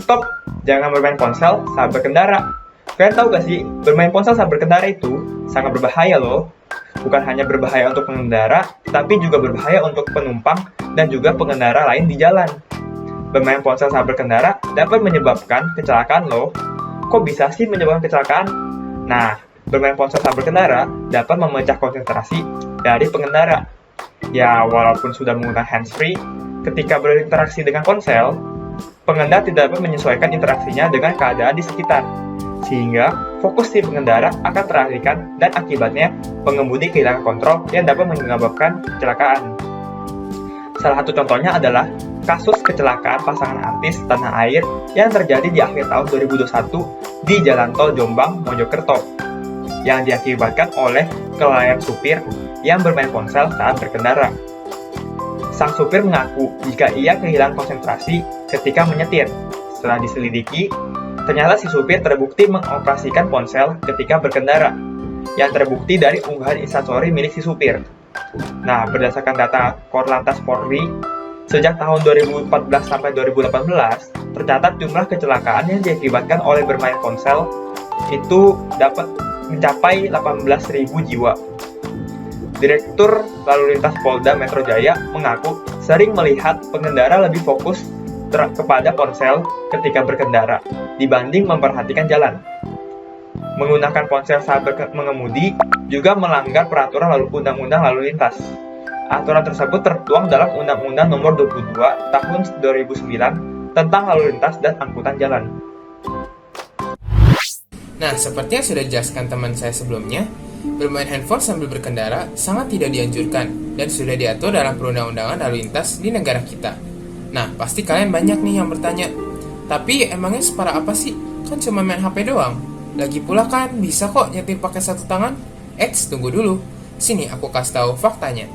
Stop! Jangan bermain ponsel saat berkendara. Kalian tahu gak sih, bermain ponsel saat berkendara itu sangat berbahaya loh. Bukan hanya berbahaya untuk pengendara, tapi juga berbahaya untuk penumpang dan juga pengendara lain di jalan. Bermain ponsel saat berkendara dapat menyebabkan kecelakaan loh. Kok bisa sih menyebabkan kecelakaan? Nah, bermain ponsel saat berkendara dapat memecah konsentrasi dari pengendara. Ya, walaupun sudah menggunakan handsfree, ketika berinteraksi dengan ponsel, pengendara tidak dapat menyesuaikan interaksinya dengan keadaan di sekitar, sehingga fokus si pengendara akan teralihkan dan akibatnya pengemudi kehilangan kontrol yang dapat menyebabkan kecelakaan. Salah satu contohnya adalah kasus kecelakaan pasangan artis tanah air yang terjadi di akhir tahun 2021 di Jalan Tol Jombang, Mojokerto, yang diakibatkan oleh kelalaian supir yang bermain ponsel saat berkendara. Sang supir mengaku jika ia kehilangan konsentrasi ketika menyetir. Setelah diselidiki, ternyata si supir terbukti mengoperasikan ponsel ketika berkendara, yang terbukti dari unggahan instastory milik si supir. Nah, berdasarkan data Korlantas Polri, sejak tahun 2014 sampai 2018, tercatat jumlah kecelakaan yang diakibatkan oleh bermain ponsel itu dapat mencapai 18.000 jiwa. Direktur Lalu Lintas Polda Metro Jaya mengaku sering melihat pengendara lebih fokus kepada ponsel ketika berkendara dibanding memperhatikan jalan. Menggunakan ponsel saat mengemudi juga melanggar peraturan undang-undang lalu lintas. Aturan tersebut tertuang dalam Undang-Undang Nomor 22 Tahun 2009 tentang lalu lintas dan angkutan jalan. Nah, seperti yang sudah dijelaskan teman saya sebelumnya, bermain handphone sambil berkendara sangat tidak dianjurkan dan sudah diatur dalam perundang-undangan lalu lintas di negara kita. Nah, pasti kalian banyak nih yang bertanya, tapi emangnya separah apa sih? Kan cuma main HP doang. Lagi pula kan bisa kok nyetir pakai satu tangan. Tunggu dulu. Sini aku kasih tahu faktanya.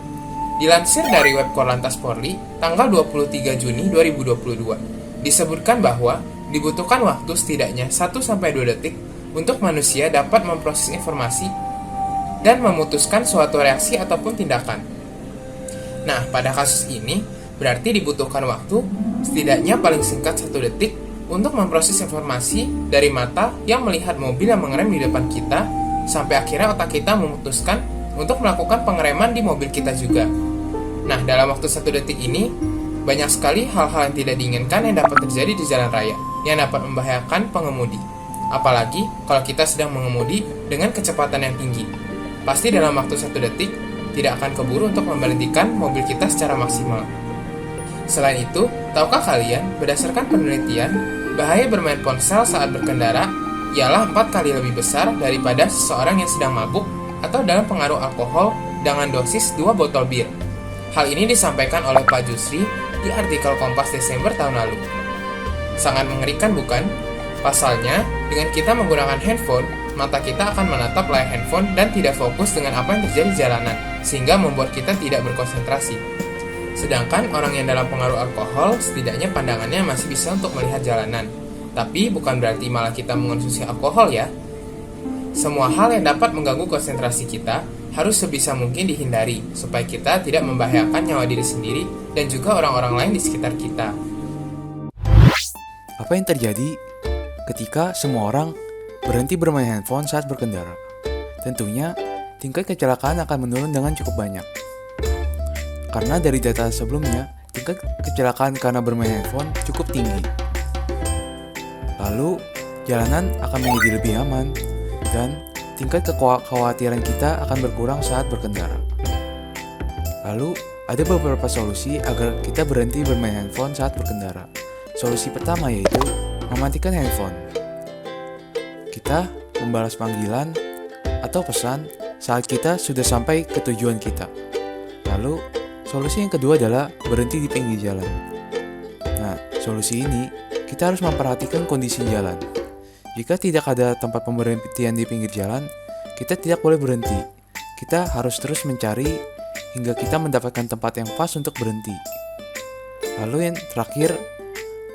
Dilansir dari web Korlantas Polri, tanggal 23 Juni 2022, disebutkan bahwa dibutuhkan waktu setidaknya 1-2 detik untuk manusia dapat memproses informasi dan memutuskan suatu reaksi ataupun tindakan. Nah, pada kasus ini, berarti dibutuhkan waktu setidaknya paling singkat 1 detik untuk memproses informasi dari mata yang melihat mobil yang mengerem di depan kita, sampai akhirnya otak kita memutuskan untuk melakukan pengereman di mobil kita juga. Nah, dalam waktu 1 detik ini, banyak sekali hal-hal yang tidak diinginkan yang dapat terjadi di jalan raya, yang dapat membahayakan pengemudi. Apalagi kalau kita sedang mengemudi dengan kecepatan yang tinggi. Pasti dalam waktu 1 detik, tidak akan keburu untuk memberhentikan mobil kita secara maksimal. Selain itu, tahukah kalian, berdasarkan penelitian, bahaya bermain ponsel saat berkendara ialah 4 kali lebih besar daripada seseorang yang sedang mabuk atau dalam pengaruh alkohol dengan dosis 2 botol bir. Hal ini disampaikan oleh Pak Jusri di artikel Kompas Desember tahun lalu. Sangat mengerikan bukan? Pasalnya, dengan kita menggunakan handphone, mata kita akan menatap layar handphone dan tidak fokus dengan apa yang terjadi di jalanan, sehingga membuat kita tidak berkonsentrasi. Sedangkan orang yang dalam pengaruh alkohol, setidaknya pandangannya masih bisa untuk melihat jalanan. Tapi bukan berarti malah kita mengonsumsi alkohol ya. Semua hal yang dapat mengganggu konsentrasi kita harus sebisa mungkin dihindari, supaya kita tidak membahayakan nyawa diri sendiri dan juga orang-orang lain di sekitar kita. Apa yang terjadi ketika semua orang berhenti bermain handphone saat berkendara? Tentunya, tingkat kecelakaan akan menurun dengan cukup banyak. Karena dari data sebelumnya, tingkat kecelakaan karena bermain handphone cukup tinggi. Lalu, jalanan akan menjadi lebih aman, dan tingkat kekhawatiran kita akan berkurang saat berkendara. Lalu, ada beberapa solusi agar kita berhenti bermain handphone saat berkendara. Solusi pertama yaitu mematikan handphone. Kita membalas panggilan atau pesan saat kita sudah sampai ke tujuan kita. Lalu, solusi yang kedua adalah berhenti di pinggir jalan. Nah, solusi ini kita harus memperhatikan kondisi jalan. Jika tidak ada tempat pemberhentian di pinggir jalan, kita tidak boleh berhenti. Kita harus terus mencari hingga kita mendapatkan tempat yang pas untuk berhenti. Lalu yang terakhir,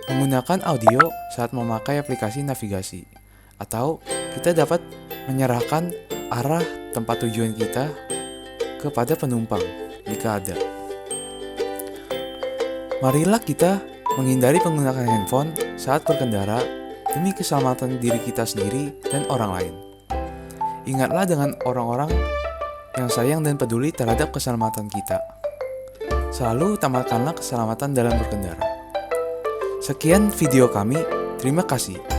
menggunakan audio saat memakai aplikasi navigasi, atau kita dapat menyerahkan arah tempat tujuan kita kepada penumpang jika ada. Marilah kita menghindari penggunaan handphone saat berkendara demi keselamatan diri kita sendiri dan orang lain. Ingatlah dengan orang-orang yang sayang dan peduli terhadap keselamatan kita. Selalu utamakanlah keselamatan dalam berkendara. Sekian video kami, terima kasih.